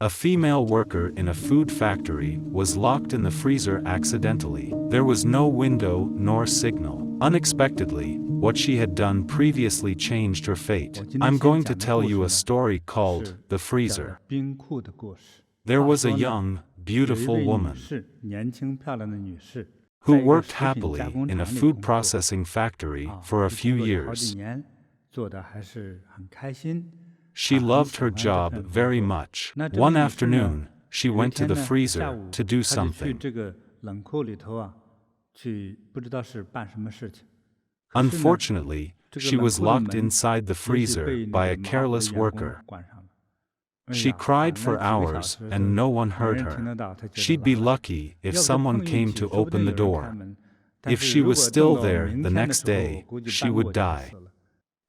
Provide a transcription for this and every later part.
A female worker in a food factory was locked in the freezer accidentally. There was no window nor signal. Unexpectedly, what she had done previously changed her fate. I'm going to tell you a story called The Freezer. There was a young, beautiful woman who worked happily in a food processing factory for a few years. She loved her job very much. One afternoon, she went to the freezer to do something. Unfortunately, she was locked inside the freezer by a careless worker. She cried for hours and no one heard her. She'd be lucky if someone came to open the door. If she was still there the next day, she would die.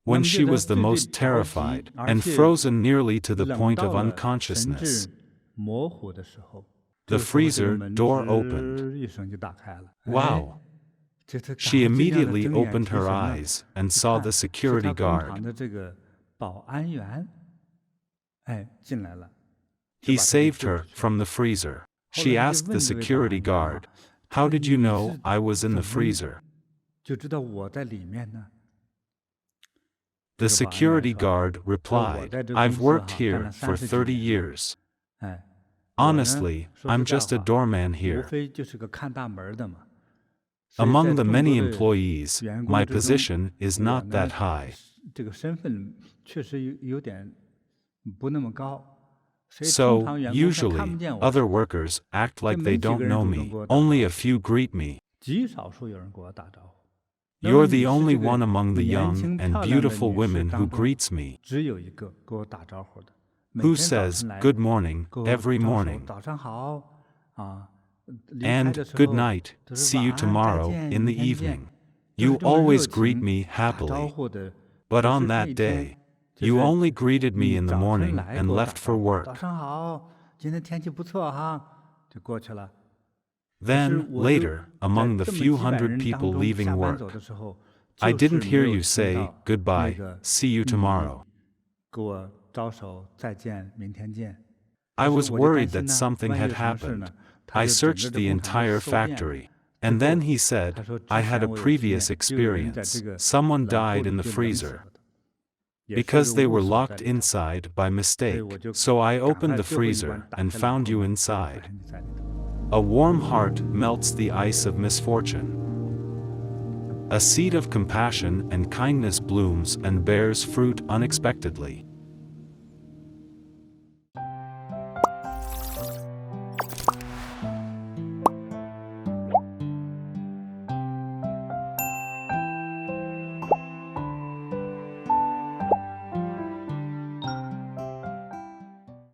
When she was the most terrified and frozen nearly to the point of unconsciousness, the freezer door opened. Wow! She immediately opened her eyes and saw the security guard. He saved her from the freezer. She asked the security guard, "How did you know I was in the freezer?" The security guard replied, "I've worked here for 30 years. Honestly, I'm just a doorman here. Among the many employees, my position is not that high. So, usually, other workers act like they don't know me. Only a few greet me. You're the only one among the young and beautiful women who greets me, who says good morning every morning, and good night, see you tomorrow in the evening. You always greet me happily, but on that day, you only greeted me in the morning and left for work. Then, later, among the few hundred people leaving work, I didn't hear you say, goodbye, see you tomorrow. I was worried that something had happened. I searched the entire factory. And then he said, I had a previous experience. Someone died in the freezer because they were locked inside by mistake. So I opened the freezer and found you inside. A warm heart melts the ice of misfortune. A seed of compassion and kindness blooms and bears fruit unexpectedly.